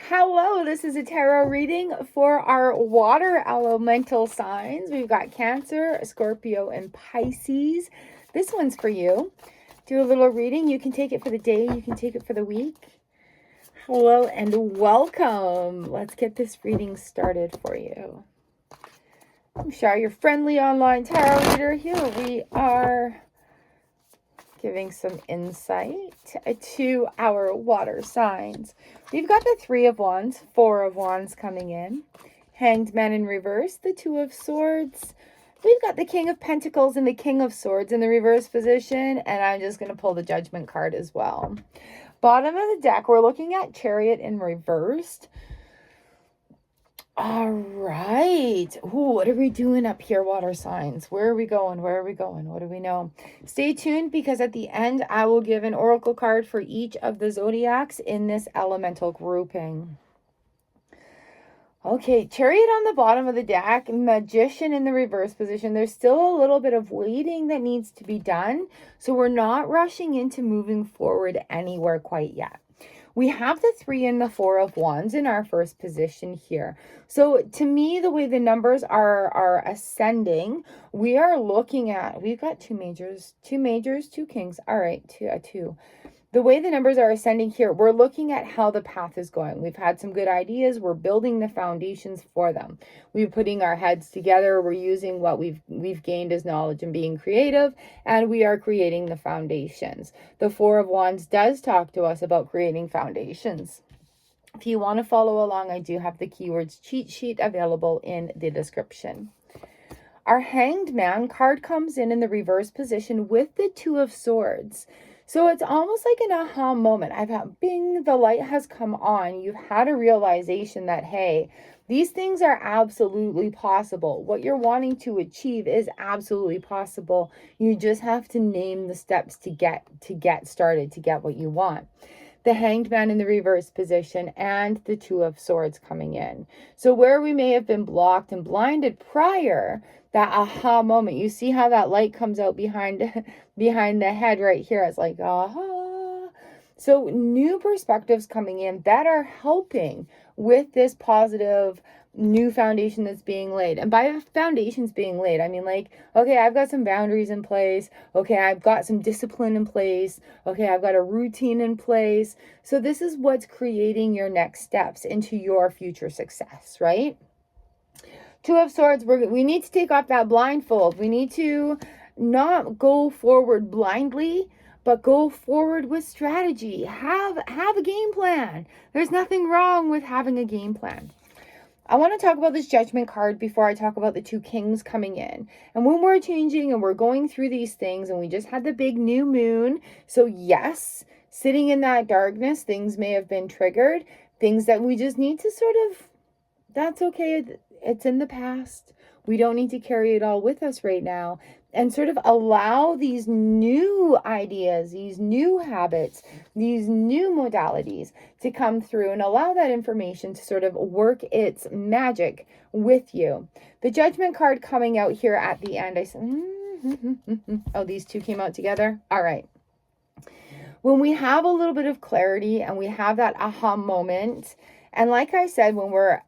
Hello, this is a tarot reading for our water elemental signs. We've got Cancer, Scorpio, and Pisces. This one's for you. Do a little reading. You can take it for the day, you can take it for the week. Hello and welcome. Let's get this reading started for you. I'm Shar, your friendly online tarot reader. Here we are giving some insight to our water signs. We've got the Three of Wands, Four of Wands coming in, Hanged Man in reverse, the Two of Swords. We've got the King of Pentacles and the King of Swords in the reverse position, and I'm just going to pull the Judgment card as well. Bottom of the deck, we're looking at Chariot in reversed. All right. Ooh, what are we doing up here, water signs? Where are we going? Where are we going? What do we know? Stay tuned because at the end, I will give an oracle card for each of the zodiacs in this elemental grouping. Okay, Chariot on the bottom of the deck, Magician in the reverse position. There's still a little bit of waiting that needs to be done. So we're not rushing into moving forward anywhere quite yet. We have the Three and the Four of Wands in our first position here. So to me, the way the numbers are ascending, we are looking at, we've got two majors, two kings. All right, two. The way the numbers are ascending here, we're looking at how the path is going. We've had some good ideas. We're building the foundations for them. We're putting our heads together. We're using what we've gained as knowledge and being creative, and we are creating the foundations. The Four of Wands does talk to us about creating foundations. If you want to follow along, I do have the keywords cheat sheet available in the description. Our Hanged Man card comes in the reverse position with the Two of Swords. So it's almost like an aha moment. I've had, bing, the light has come on. You've had a realization that, hey, these things are absolutely possible. What you're wanting to achieve is absolutely possible. You just have to name the steps to get started, to get what you want. The Hanged Man in the reverse position and the Two of Swords coming in. So where we may have been blocked and blinded prior, that aha moment, you see how that light comes out behind the head right here. It's like, aha. So new perspectives coming in that are helping with this positive new foundation that's being laid. And by foundations being laid, I mean like, okay, I've got some boundaries in place. Okay, I've got some discipline in place. Okay, I've got a routine in place. So this is what's creating your next steps into your future success, right? Two of Swords, we need to take off that blindfold. We need to not go forward blindly, but go forward with strategy. Have a game plan. There's nothing wrong with having a game plan. I want to talk about this Judgment card before I talk about the two kings coming in. And when we're changing and we're going through these things, and we just had the big new moon. So yes, sitting in that darkness, things may have been triggered. Things that we just need to sort of, that's okay. It's in the past. We don't need to carry it all with us right now. And sort of allow these new ideas, these new habits, these new modalities to come through and allow that information to sort of work its magic with you. The Judgment card coming out here at the end, I said, oh, these two came out together. All right. When we have a little bit of clarity and we have that aha moment, and like I said, when we're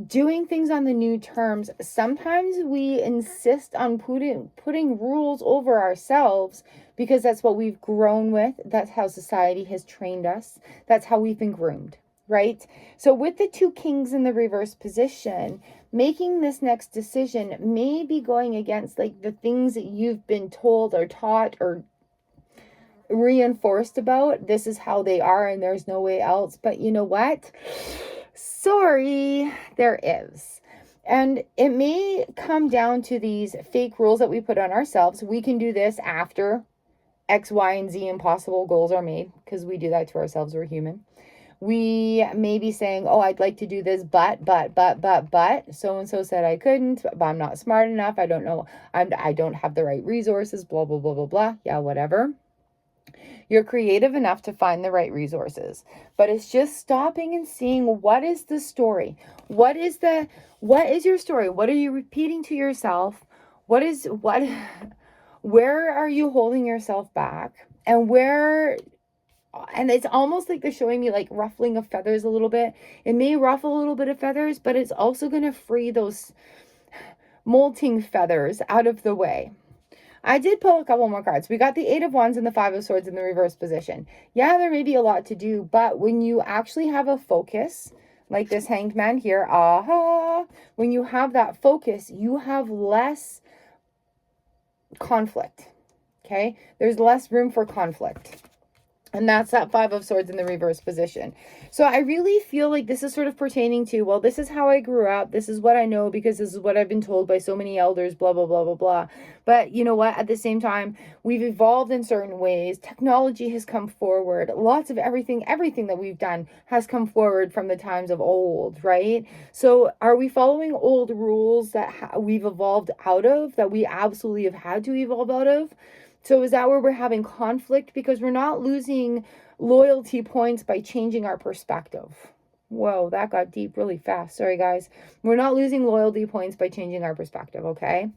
doing things on the new terms, sometimes we insist on putting rules over ourselves because that's what we've grown with. That's how society has trained us. That's how we've been groomed, right? So with the two kings in the reverse position, making this next decision may be going against like the things that you've been told or taught or reinforced about. This is how they are and there's no way else. But you know what? Sorry, there is. And it may come down to these fake rules that we put on ourselves. We can do this after X, Y, and Z impossible goals are made, because we do that to ourselves. We're human. We may be saying, oh, I'd like to do this, but so-and-so said I couldn't, but I'm not smart enough. I don't know. I don't have the right resources, blah, blah, blah, blah, blah. Yeah, whatever. You're creative enough to find the right resources, but it's just stopping and seeing what is the story? What is your story? What are you repeating to yourself? Where are you holding yourself back? And where and it's almost like they're showing me like ruffling of feathers a little bit. It may ruffle a little bit of feathers, but it's also going to free those molting feathers out of the way. I did pull a couple more cards. We got the Eight of Wands and the Five of Swords in the reverse position. Yeah, there may be a lot to do, but when you actually have a focus, like this Hanged Man here, when you have that focus, you have less conflict, okay? There's less room for conflict. And that's that Five of Swords in the reverse position. So I really feel like this is sort of pertaining to, well, this is how I grew up. This is what I know because this is what I've been told by so many elders, blah, blah, blah, blah, blah. But you know what? At the same time, we've evolved in certain ways. Technology has come forward. Lots of everything that we've done has come forward from the times of old, right? So are we following old rules that we've evolved out of, that we absolutely have had to evolve out of? So is that where we're having conflict? Because we're not losing loyalty points by changing our perspective. Whoa, that got deep really fast. Sorry, guys. We're not losing loyalty points by changing our perspective, okay?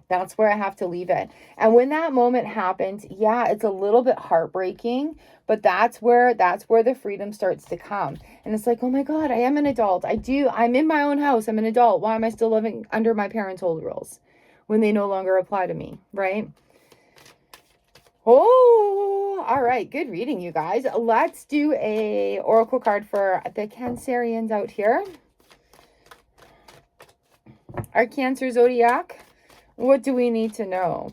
That's where I have to leave it. And when that moment happens, yeah, it's a little bit heartbreaking, but that's where the freedom starts to come. And it's like, oh my God, I am an adult. I'm in my own house. I'm an adult. Why am I still living under my parents' old rules when they no longer apply to me, right? Oh, all right. Good reading, you guys. Let's do a oracle card for the Cancerians out here. Our Cancer zodiac. What do we need to know?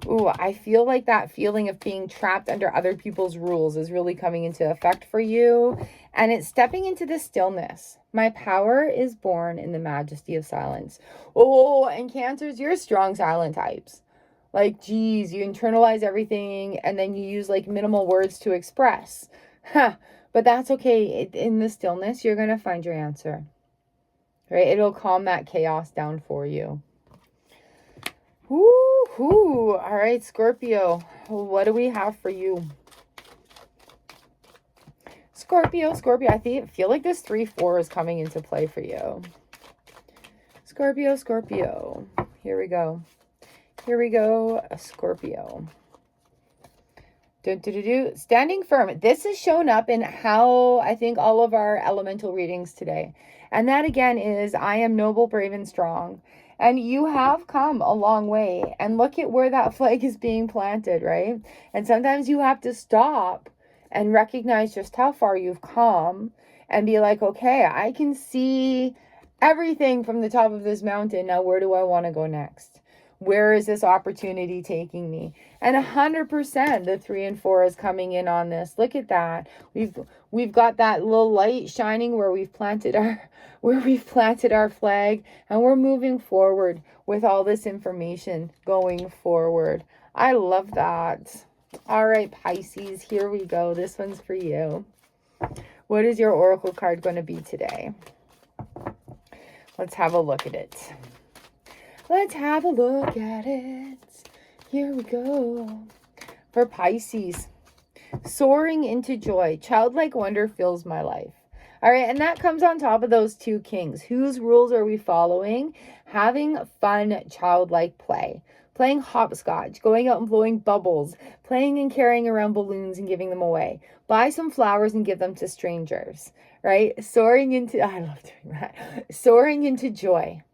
Ooh, I feel like that feeling of being trapped under other people's rules is really coming into effect for you. And it's stepping into the stillness. My power is born in the majesty of silence. Oh, and Cancers, you're strong silent types. Like, geez, you internalize everything and then you use like minimal words to express. Huh. But that's okay. In the stillness, you're going to find your answer. Right? It'll calm that chaos down for you. Woo-hoo. All right, Scorpio. What do we have for you? Scorpio. I feel like this 3-4 is coming into play for you. Scorpio. Here we go, Scorpio. Standing firm. This has shown up in how I think all of our elemental readings today. And that again is, I am noble, brave, and strong. And you have come a long way. And look at where that flag is being planted, right? And sometimes you have to stop and recognize just how far you've come and be like, okay, I can see everything from the top of this mountain. Now, where do I want to go next? Where is this opportunity taking me? And 100% the 3 and 4 is coming in on this. Look at that. We've got that little light shining where we've planted our flag, and we're moving forward with all this information going forward. I love that. All right, Pisces, here we go. This one's for you. What is your oracle card going to be today? Let's have a look at it. Let's have a look at it. Here we go. For Pisces, soaring into joy. Childlike wonder fills my life. All right, and that comes on top of those 2 kings. Whose rules are we following? Having fun, childlike play. Playing hopscotch, going out and blowing bubbles, playing and carrying around balloons and giving them away. Buy some flowers and give them to strangers, right? I love doing that. Soaring into joy.